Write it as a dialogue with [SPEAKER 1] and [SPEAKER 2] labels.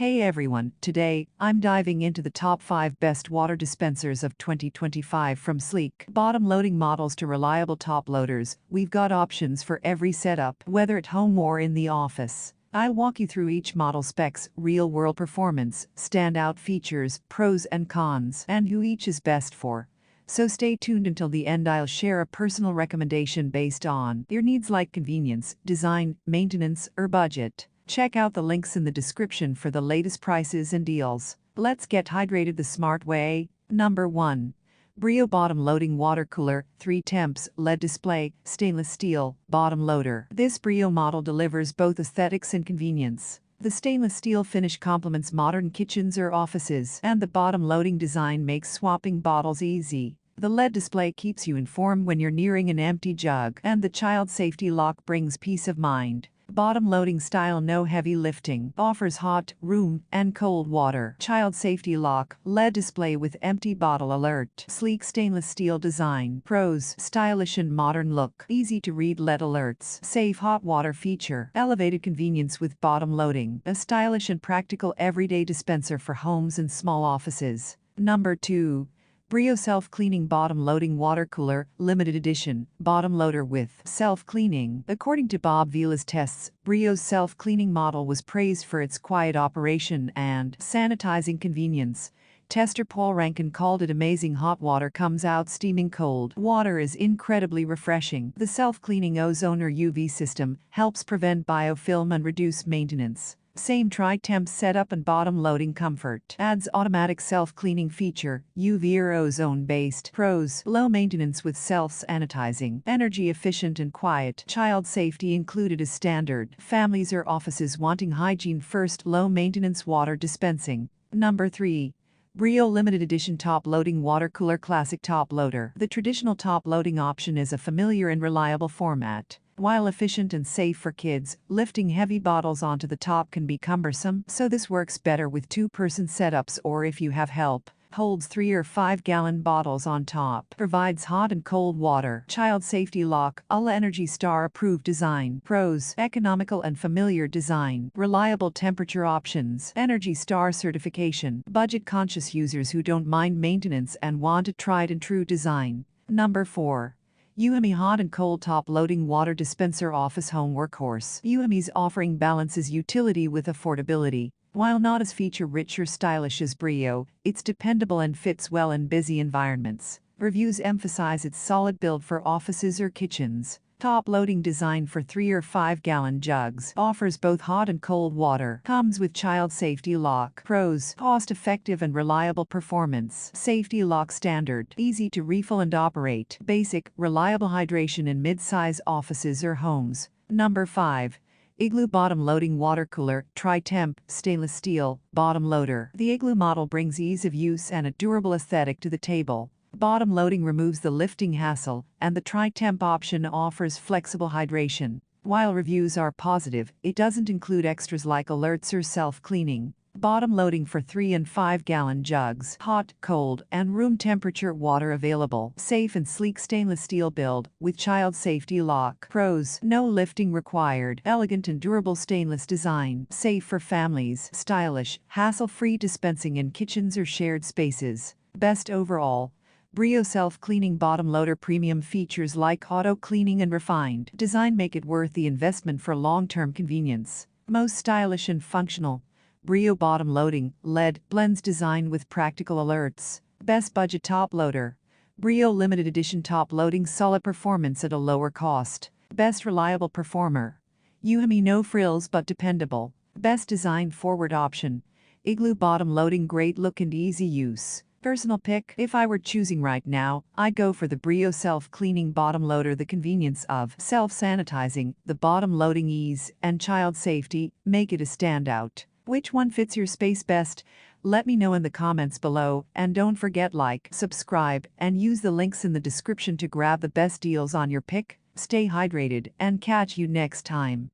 [SPEAKER 1] Hey everyone, today, I'm diving into the top 5 best water dispensers of 2025 from sleek, bottom-loading models to reliable top-loaders. We've got options for every setup, whether at home or in the office. I'll walk you through each model specs, real-world performance, standout features, pros and cons, and who each is best for. So stay tuned until the end. I'll share a personal recommendation based on your needs like convenience, design, maintenance, or budget. Check out the links in the description for the latest prices and deals. Let's get hydrated the smart way. Number 1. Brio Bottom Loading Water Cooler, 3 temps, LED display, stainless steel, bottom loader. This Brio model delivers both aesthetics and convenience. The stainless steel finish complements modern kitchens or offices, and the bottom loading design makes swapping bottles easy. The LED display keeps you informed when you're nearing an empty jug, and the child safety lock brings peace of mind. Bottom loading style, no heavy lifting, offers hot, room, and cold water. Child safety lock, LED display with empty bottle alert. Sleek stainless steel design. Pros, stylish and modern look. Easy to read LED alerts. Safe hot water feature. Elevated convenience with bottom loading. A stylish and practical everyday dispenser for homes and small offices. Number 2. Brio Self-Cleaning Bottom Loading Water Cooler, Limited Edition, Bottom Loader with Self-Cleaning. According to Bob Vila's tests, Brio's self-cleaning model was praised for its quiet operation and sanitizing convenience. Tester Paul Rankin called it amazing. Hot water comes out steaming cold. Water is incredibly refreshing. The self-cleaning ozone or UV system helps prevent biofilm and reduce maintenance. Same tri-temp setup and bottom loading comfort. Adds automatic self-cleaning feature, UV or ozone-based. Pros, low maintenance with self-sanitizing. Energy efficient and quiet. Child safety included as standard. Families or offices wanting hygiene first. Low maintenance water dispensing. Number 3. Brio Limited Edition Top Loading Water Cooler Classic Top Loader. The traditional top loading option is a familiar and reliable format. While efficient and safe for kids, lifting heavy bottles onto the top can be cumbersome, so this works better with two-person setups or if you have help. Holds 3 or 5 gallon bottles on top. Provides hot and cold water. Child safety lock. Energy Star approved design. Pros, economical and familiar design. Reliable temperature options. Energy Star certification. Budget conscious users who don't mind maintenance and want a tried and true design. Number 4. Euhomy Hot and Cold Top Loading Water Dispenser Office Home Workhorse. Euhomy's offering balances utility with affordability. While not as feature-rich or stylish as Brio, it's dependable and fits well in busy environments. Reviews emphasize its solid build for offices or kitchens. Top-loading design for 3 or 5 gallon jugs. Offers both hot and cold water. Comes with child safety lock. Pros, cost-effective and reliable performance. Safety lock standard. Easy to refill and operate. Basic, reliable hydration in mid-size offices or homes. Number 5. Igloo Bottom Loading Water Cooler, Tri-Temp, Stainless Steel, Bottom Loader. The Igloo model brings ease of use and a durable aesthetic to the table. Bottom loading removes the lifting hassle, and the tri-temp option offers flexible hydration. While reviews are positive, it doesn't include extras like alerts or self-cleaning. Bottom loading for 3 and 5 gallon jugs. Hot, cold, and room temperature water available. Safe and sleek stainless steel build with child safety lock. Pros, no lifting required. Elegant and durable stainless design. Safe for families. Stylish, hassle-free dispensing in kitchens or shared spaces. Best overall. Brio Self-Cleaning Bottom Loader premium features like auto-cleaning and refined design make it worth the investment for long-term convenience. Most stylish and functional. Brio Bottom Loading, LED, blends design with practical alerts. Best budget top loader. Brio Limited Edition Top Loading, solid performance at a lower cost. Best reliable performer. Euhomy, no frills but dependable. Best design forward option. Igloo Bottom Loading, great look and easy use. Personal pick, if I were choosing right now, I'd go for the Brio Self-Cleaning Bottom Loader. The convenience of self-sanitizing, the bottom loading ease, and child safety make it a standout. Which one fits your space best? Let me know in the comments below, and don't forget like, subscribe, and use the links in the description to grab the best deals on your pick. Stay hydrated, and catch you next time.